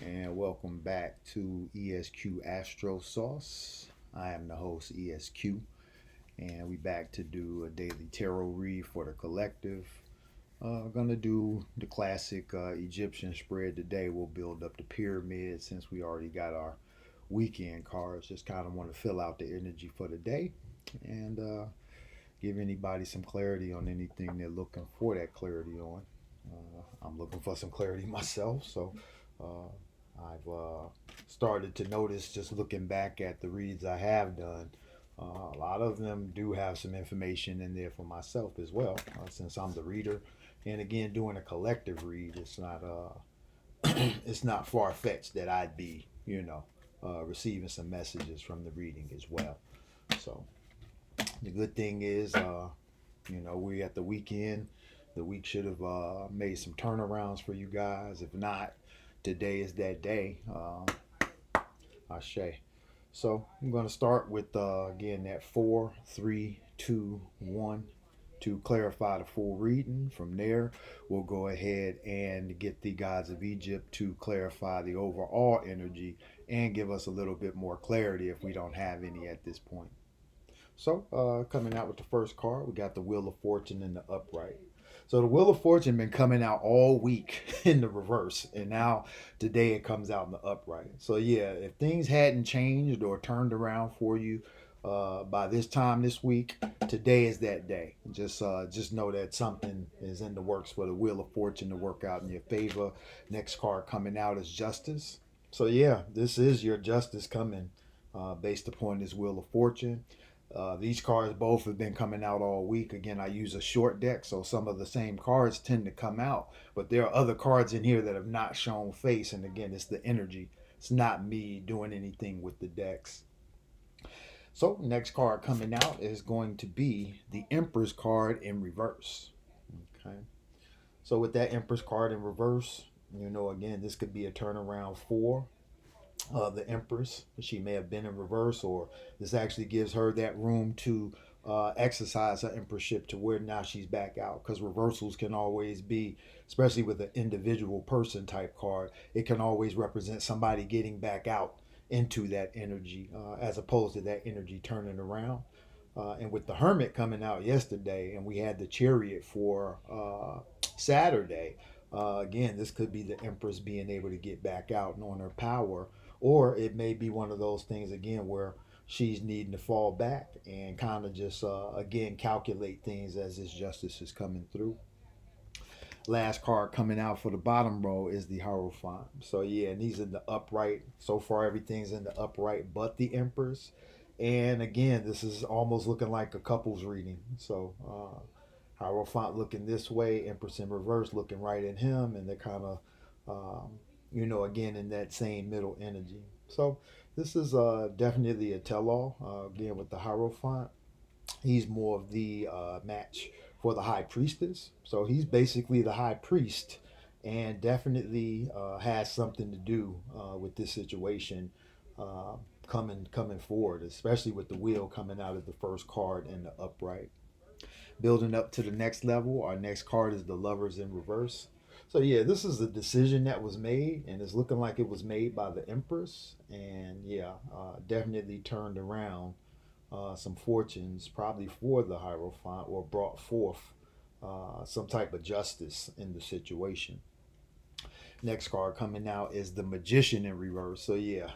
and welcome back to ESQ-Astro Sauce. I am the host, ESQ, and we back to do a daily tarot read for the collective. Gonna do the classic Egyptian spread today. We'll build up the pyramid since we already got our weekend cards. Just kind of want to fill out the energy for the day and give anybody some clarity on anything they're looking for that clarity on. I'm looking for some clarity myself, so uh, I've started to notice just looking back at the reads I have done. A lot of them do have some information in there for myself as well, since I'm the reader. And again, doing a collective read, it's not far fetched that I'd be, receiving some messages from the reading as well. So the good thing is, we're at the weekend. The week should have made some turnarounds for you guys. If not, today is that day. Ashe. So I'm going to start with, again, that 4, 3, 2, 1 to clarify the full reading. From there, we'll go ahead and get the gods of Egypt to clarify the overall energy and give us a little bit more clarity if we don't have any at this point. So, coming out with the first card, we got the Wheel of Fortune in the upright. So the Wheel of Fortune been coming out all week in the reverse, and now today it comes out in the upright. So yeah, if things hadn't changed or turned around for you by this time this week, today is that day. Just know that something is in the works for the Wheel of Fortune to work out in your favor. Next card coming out is Justice. So yeah, this is your justice coming based upon this Wheel of Fortune. These cards both have been coming out all week. Again, I use a short deck, so some of the same cards tend to come out. But there are other cards in here that have not shown face. And again, it's the energy. It's not me doing anything with the decks. So, next card coming out is going to be the Empress card in reverse. Okay. So, with that Empress card in reverse, again, this could be a turnaround for the Empress. She may have been in reverse, or this actually gives her that room to exercise her emperorship to where now she's back out. Because reversals can always be, especially with an individual person type card, it can always represent somebody getting back out into that energy as opposed to that energy turning around. And with the Hermit coming out yesterday, and we had the Chariot for Saturday, again, this could be the Empress being able to get back out and on her power, or it may be one of those things again where she's needing to fall back and kind of just again calculate things as this justice is coming through. Last card coming out for the bottom row is the Hierophant. So yeah, and these in the upright. So far, everything's in the upright, but the Empress. And again, this is almost looking like a couples reading. So Hierophant looking this way, Empress in reverse looking right at him, and they're kind of, again in that same middle energy. So this is definitely a tell-all. Again, with the Hierophant, he's more of the match for the High Priestess. So he's basically the High Priest, and definitely has something to do with this situation coming forward, especially with the wheel coming out of the first card in the upright. Building up to the next level, our next card is the Lovers in reverse. So yeah, this is a decision that was made, and it's looking like it was made by the Empress, and yeah, definitely turned around some fortunes, probably for the Hierophant, or brought forth some type of justice in the situation. Next card coming out is the Magician in reverse. So yeah,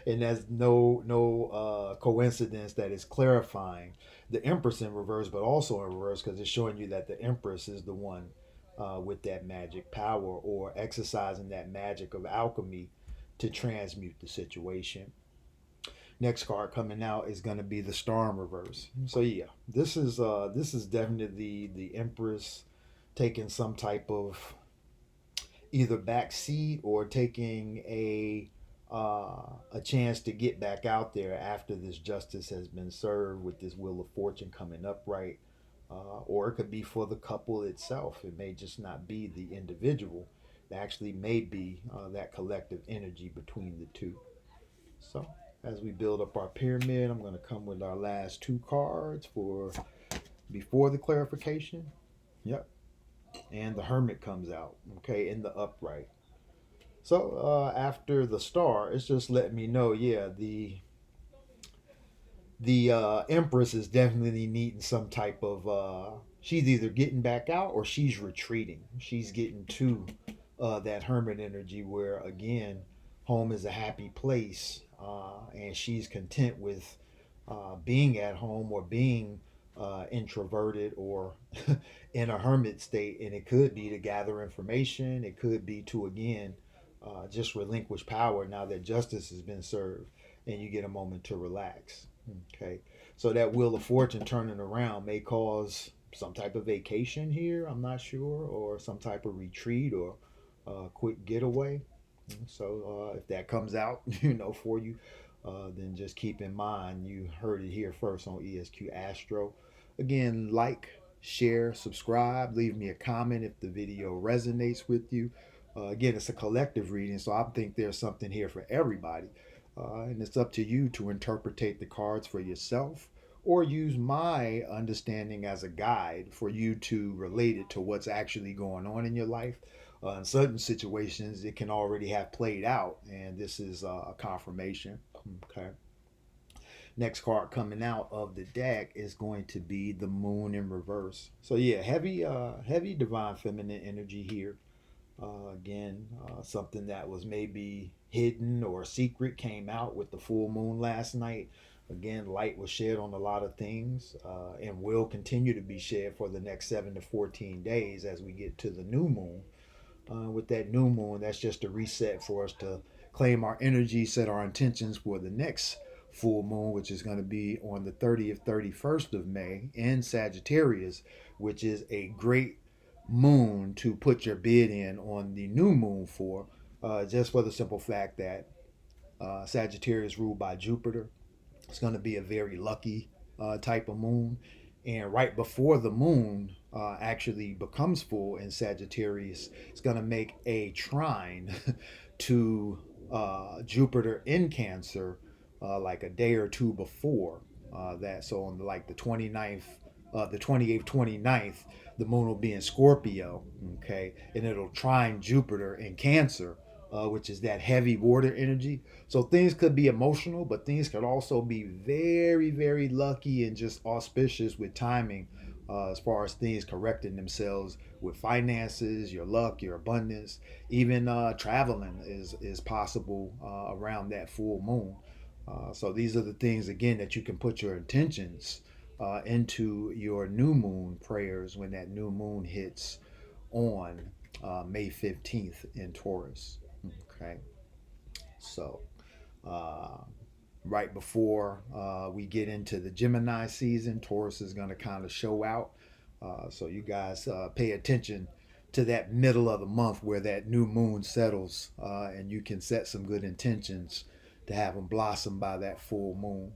and that's no coincidence that it's clarifying the Empress in reverse, but also in reverse because it's showing you that the Empress is the one with that magic power or exercising that magic of alchemy to transmute the situation. Next card coming out is going to be the Star in reverse. So yeah, this is definitely the Empress taking some type of either back seat or taking a chance to get back out there after this justice has been served with this Wheel of Fortune coming upright. Or it could be for the couple itself. It may just not be the individual. It actually may be that collective energy between the two. So as we build up our pyramid, I'm going to come with our last two cards for before the clarification. Yep. And the Hermit comes out, okay, in the upright. So after the star, it's just letting me know, yeah, the Empress is definitely needing some type of. She's either getting back out or she's retreating. She's getting to that hermit energy where again, home is a happy place, and she's content with being at home or being introverted or in a hermit state. And it could be to gather information. It could be to again just relinquish power now that justice has been served, and you get a moment to relax. Okay, so that wheel of fortune turning around may cause some type of vacation here. I'm not sure, or some type of retreat or quick getaway. So if that comes out, for you, then just keep in mind you heard it here first on ESQ Astro. Again, like, share, subscribe, leave me a comment if the video resonates with you. Again, it's a collective reading, so I think there's something here for everybody. And it's up to you to interpretate the cards for yourself or use my understanding as a guide for you to relate it to what's actually going on in your life. In certain situations, it can already have played out, and this is a confirmation. Okay. Next card coming out of the deck is going to be the Moon in reverse. So yeah, heavy divine feminine energy here. Again, something that was maybe hidden or secret came out with the full moon last night. Again, light was shed on a lot of things, and will continue to be shed for the next 7 to 14 days as we get to the new moon. With that new moon, that's just a reset for us to claim our energy, set our intentions for the next full moon, which is going to be on the 30th, 31st of May in Sagittarius, which is a great moon to put your bid in on the new moon for, just for the simple fact that Sagittarius ruled by Jupiter. It's going to be a very lucky type of moon. And right before the moon actually becomes full in Sagittarius, it's going to make a trine to Jupiter in Cancer like a day or two before that. So on like the 29th, the 28th, 29th, the moon will be in Scorpio, okay? And it'll trine Jupiter in Cancer, which is that heavy water energy. So things could be emotional, but things could also be very, very lucky and just auspicious with timing, as far as things correcting themselves with finances, your luck, your abundance. Even traveling is possible around that full moon. So these are the things again that you can put your intentions into your new moon prayers when that new moon hits on May 15th in Taurus. Okay, so uh, right before we get into the Gemini season, Taurus is going to kind of show out. So you guys pay attention to that middle of the month where that new moon settles, and you can set some good intentions to have them blossom by that full moon.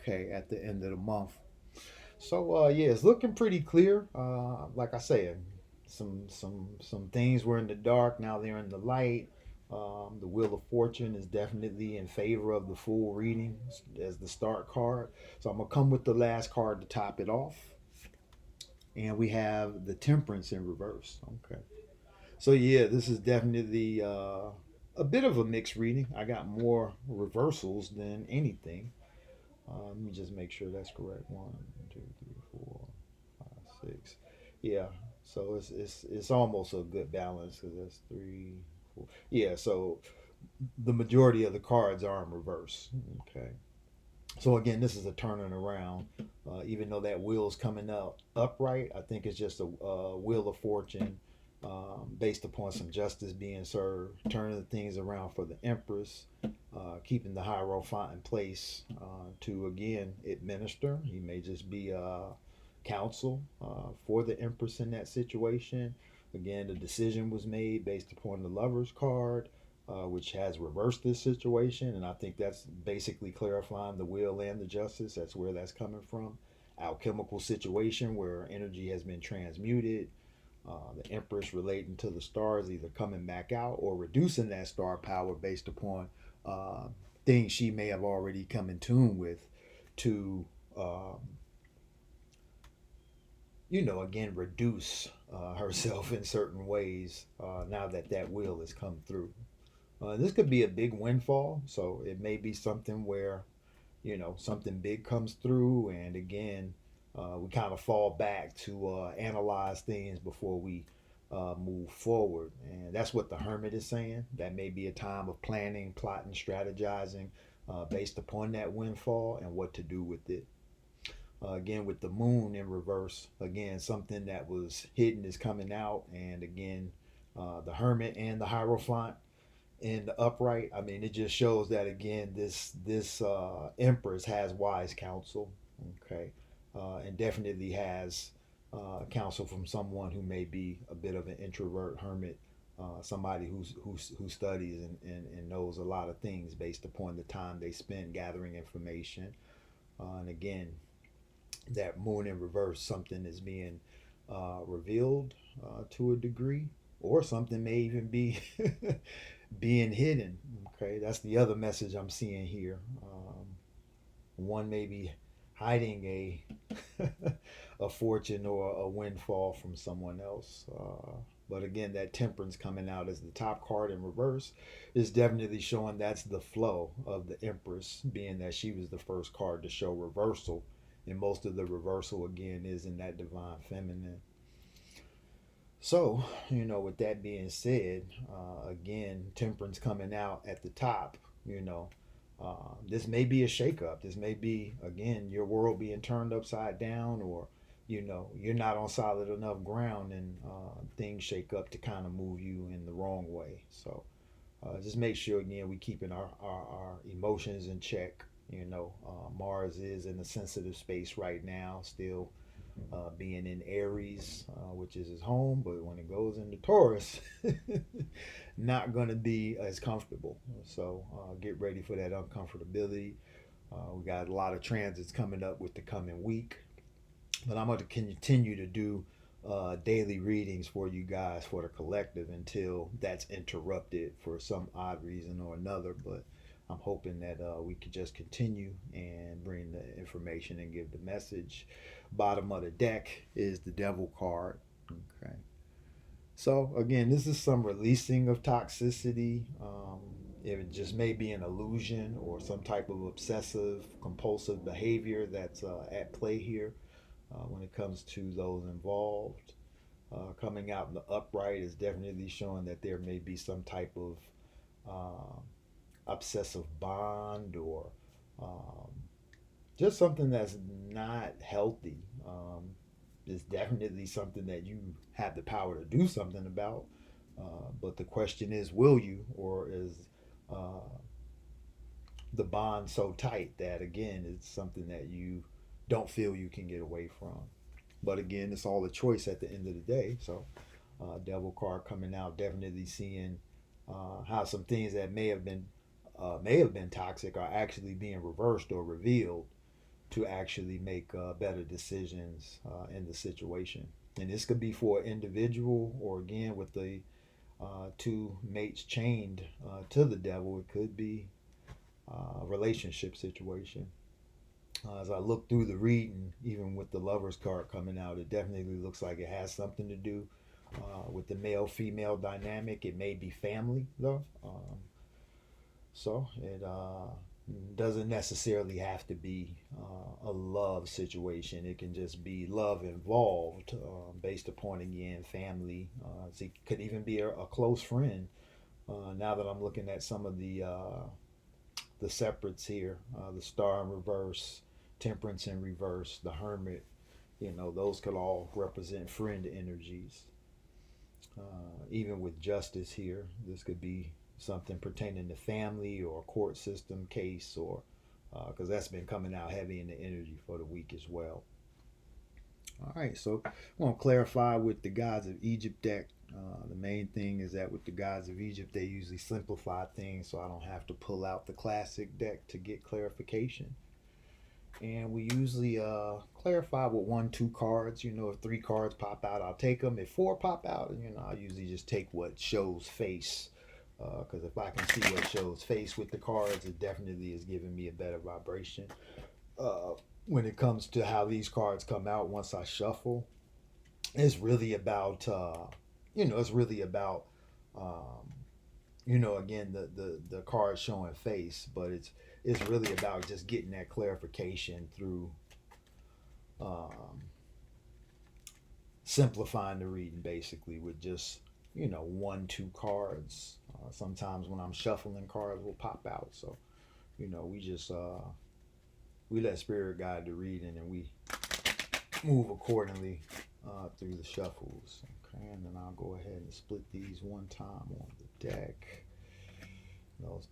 Okay, at the end of the month. So yeah, it's looking pretty clear. Like I said, some things were in the dark. Now they're in the light. The Wheel of Fortune is definitely in favor of the full reading as the start card. So I'm gonna come with the last card to top it off, and we have the Temperance in reverse. Okay. So yeah, this is definitely a bit of a mixed reading. I got more reversals than anything. Let me just make sure that's correct. One, two, three, four, five, six. Yeah. So it's almost a good balance because that's three, four. Yeah. So the majority of the cards are in reverse. Okay. So again, this is a turning around. Even though that wheel's coming up upright, I think it's just a wheel of fortune based upon some justice being served, turning the things around for the Empress, keeping the Hierophant in place to again administer. He may just be counsel for the Empress in that situation. Again, the decision was made based upon the Lover's card, which has reversed this situation, and I think that's basically clarifying the will and the justice. That's where that's coming from. Alchemical situation where energy has been transmuted. The Empress relating to the stars either coming back out or reducing that star power based upon uh, things she may have already come in tune with to um, again, reduce herself in certain ways now that that will has come through. This could be a big windfall, so it may be something where something big comes through, and again, we kind of fall back to analyze things before we move forward. And that's what the Hermit is saying. That may be a time of planning, plotting, strategizing based upon that windfall and what to do with it. Again, with the Moon in reverse, again, something that was hidden is coming out. And again, the Hermit and the Hierophant in the upright. I mean, it just shows that again, this Empress has wise counsel, okay, and definitely has counsel from someone who may be a bit of an introvert, hermit, somebody who studies and knows a lot of things based upon the time they spend gathering information. And again, that Moon in reverse, something is being revealed to a degree, or something may even be being hidden. Okay, that's the other message I'm seeing here. One may be hiding a fortune or a windfall from someone else. But again, that Temperance coming out as the top card in reverse is definitely showing that's the flow of the Empress, being that she was the first card to show reversal. And most of the reversal, again, is in that divine feminine. So, with that being said, again, Temperance coming out at the top, this may be a shakeup. This may be, again, your world being turned upside down, or, you're not on solid enough ground, and things shake up to kind of move you in the wrong way. So just make sure, again, we keeping our emotions in check. Mars is in a sensitive space right now, still being in Aries, which is his home, but when it goes into Taurus, not going to be as comfortable. So get ready for that uncomfortability. We got a lot of transits coming up with the coming week, but I'm going to continue to do daily readings for you guys for the collective until that's interrupted for some odd reason or another. But I'm hoping that we could just continue and bring the information and give the message. Bottom of the deck is the Devil card. Okay. So again, this is some releasing of toxicity. It just may be an illusion or some type of obsessive compulsive behavior that's at play here when it comes to those involved. Coming out in the upright is definitely showing that there may be some type of obsessive bond, or um, just something that's not healthy. It's definitely something that you have the power to do something about. But the question is, will you, or is uh, the bond so tight that, again, it's something that you don't feel you can get away from? But again, it's all a choice at the end of the day. So, Devil card coming out, definitely seeing how some things that may have been toxic are actually being reversed or revealed to actually make better decisions in the situation. And this could be for an individual, or again, with the two mates chained to the devil, it could be a relationship situation. As I look through the reading, even with the Lover's card coming out, it definitely looks like it has something to do with the male female dynamic. It may be family, though. So it doesn't necessarily have to be a love situation. It can just be love involved, based upon, again, family. So it could even be a close friend. Now that I'm looking at some of the separates here, the Star in reverse, Temperance in reverse, the Hermit, those could all represent friend energies. Even with Justice here, this could be something pertaining to family or court system case, or because that's been coming out heavy in the energy for the week as well. All right, so I want to clarify with the Gods of Egypt deck. The main thing is that with the Gods of Egypt, they usually simplify things, so I don't have to pull out the classic deck to get clarification. And we usually clarify with 1, 2 cards. If 3 cards pop out, I'll take them. If 4 pop out, I usually just take what shows face. Because if I can see what shows face with the cards, it definitely is giving me a better vibration. When it comes to how these cards come out once I shuffle, it's really about, it's really about um, you know, again, the card showing face, but it's really about just getting that clarification through um, simplifying the reading, basically, with just, you know, one, two cards. Sometimes when I'm shuffling, cards will pop out. So, you know, we let spirit guide the reading, and we move accordingly through the shuffles. Okay, and then I'll go ahead and split these one time on the deck.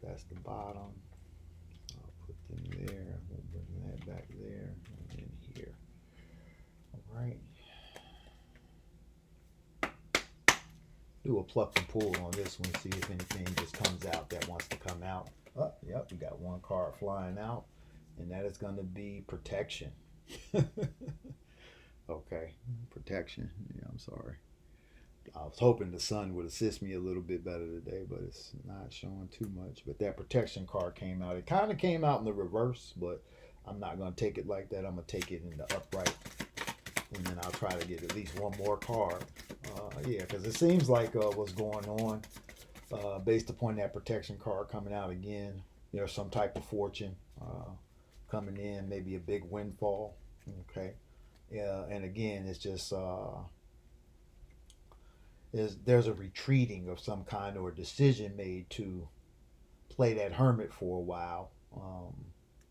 That's the bottom. I'll put them there. We'll bring that back there and then here. All right. Do a pluck and pull on this one, see if anything just comes out that wants to come out. Oh, yep, we got one card flying out, and that is going to be protection. Okay, protection. Yeah, I'm sorry. I was hoping the sun would assist me a little bit better today, but it's not showing too much. But that protection card came out. It kind of came out in the reverse, but I'm not going to take it like that. I'm going to take it in the upright, and then I'll try to get at least one more card. Yeah, because it seems like what's going on, based upon that protection card coming out again, there's some type of fortune coming in, maybe a big windfall. Okay. Yeah, and again, it's just there's a retreating of some kind or a decision made to play that hermit for a while,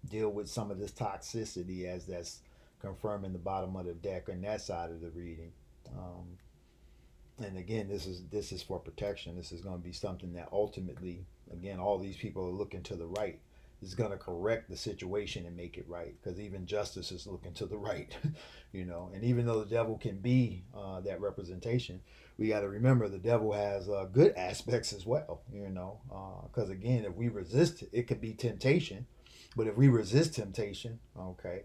deal with some of this toxicity as that's confirming the bottom of the deck on that side of the reading. And again, this is for protection. This is going to be something that ultimately, again, all these people are looking to the right. This is going to correct the situation and make it right, because even justice is looking to the right, you know. And even though the devil can be that representation, we got to remember the devil has good aspects as well, you know. Because again, if we resist it, it could be temptation, but if we resist temptation, okay,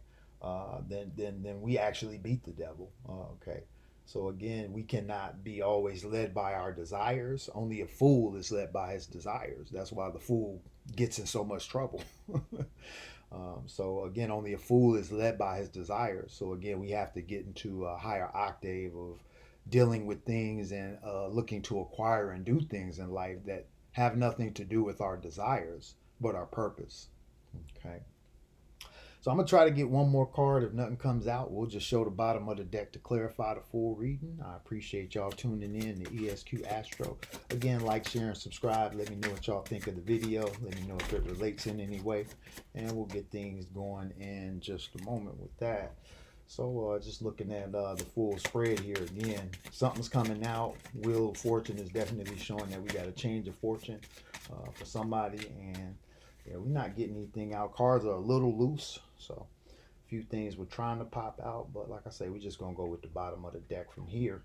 then we actually beat the devil, okay. So again, we cannot be always led by our desires. Only a fool is led by his desires. That's why the fool gets in so much trouble. So again, only a fool is led by his desires. So again, we have to get into a higher octave of dealing with things and looking to acquire and do things in life that have nothing to do with our desires, but our purpose. Okay. So I'm going to try to get one more card. If nothing comes out, we'll just show the bottom of the deck to clarify the full reading. I appreciate y'all tuning in to ESQ-Astro. Again, like, share, and subscribe. Let me know what y'all think of the video. Let me know if it relates in any way. And we'll get things going in just a moment with that. So just looking at the full spread here again, something's coming out. Wheel of Fortune is definitely showing that we got a change of fortune for somebody. And yeah, we're not getting anything out. Cards are a little loose, so a few things we're trying to pop out, but like I say, we're just gonna go with the bottom of the deck from here,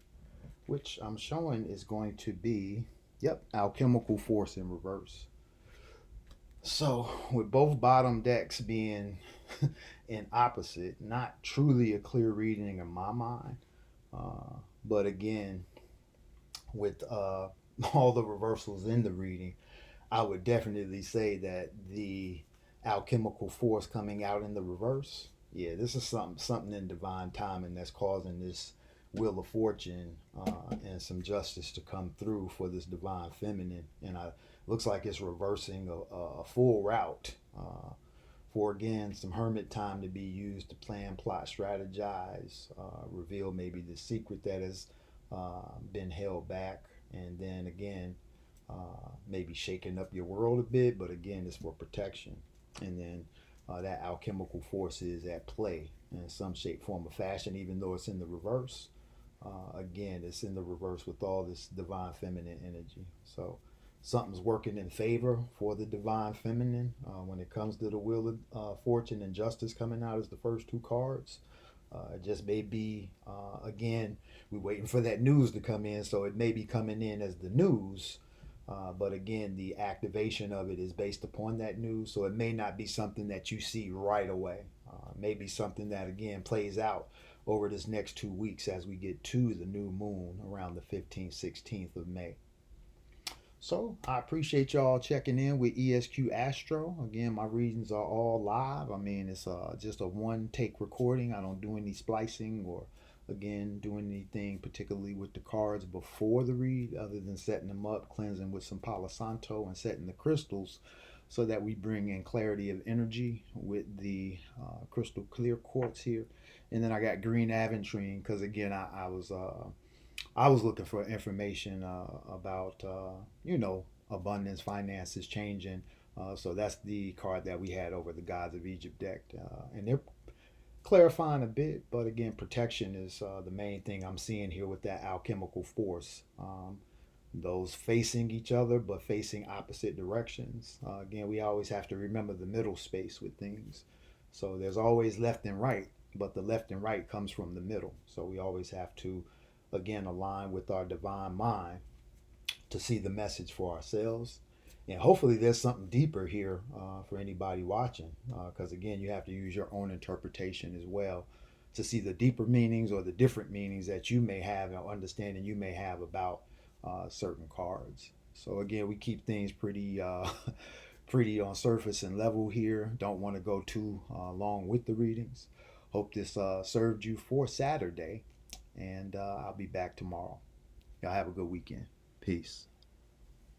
which I'm showing is going to be, yep, alchemical force in reverse. So with both bottom decks being in opposite, not truly a clear reading in my mind, but again, with all the reversals in the reading, I would definitely say that the alchemical force coming out in the reverse, yeah, this is something in divine timing that's causing this wheel of fortune and some justice to come through for this divine feminine, and looks like it's reversing a full route for again some hermit time to be used to plan, plot, strategize, reveal maybe the secret that has been held back, and then again maybe shaking up your world a bit, but again, it's for protection. And then that alchemical force is at play in some shape, form, or fashion, even though it's in the reverse. Again, it's in the reverse with all this divine feminine energy. So something's working in favor for the divine feminine when it comes to the wheel of fortune and justice coming out as the first two cards. It just may be, again, we're waiting for that news to come in, so it may be coming in as the news. But again, the activation of it is based upon that news, so it may not be something that you see right away. Maybe something that again plays out over this next 2 weeks as we get to the new moon around the 15th, 16th of May. So I appreciate y'all checking in with ESQ Astro. Again, my readings are all live. I mean, it's just a one take recording. I don't do any splicing or again, doing anything particularly with the cards before the read other than setting them up, cleansing with some Palo Santo and setting the crystals so that we bring in clarity of energy with the crystal clear quartz here. And then I got green aventurine because again, I was looking for information about abundance, finances changing. So that's the card that we had over the Gods of Egypt deck, and they're clarifying a bit, but again, protection is the main thing I'm seeing here with that alchemical force. Those facing each other but facing opposite directions. Again, we always have to remember the middle space with things. So there's always left and right, but the left and right comes from the middle. So we always have to, again, align with our divine mind to see the message for ourselves. And hopefully there's something deeper here for anybody watching, because again, you have to use your own interpretation as well to see the deeper meanings or the different meanings that you may have or understanding you may have about certain cards. So again, we keep things pretty pretty on surface and level here. Don't want to go too long with the readings. Hope this served you for Saturday, and I'll be back tomorrow. Y'all have a good weekend. Peace.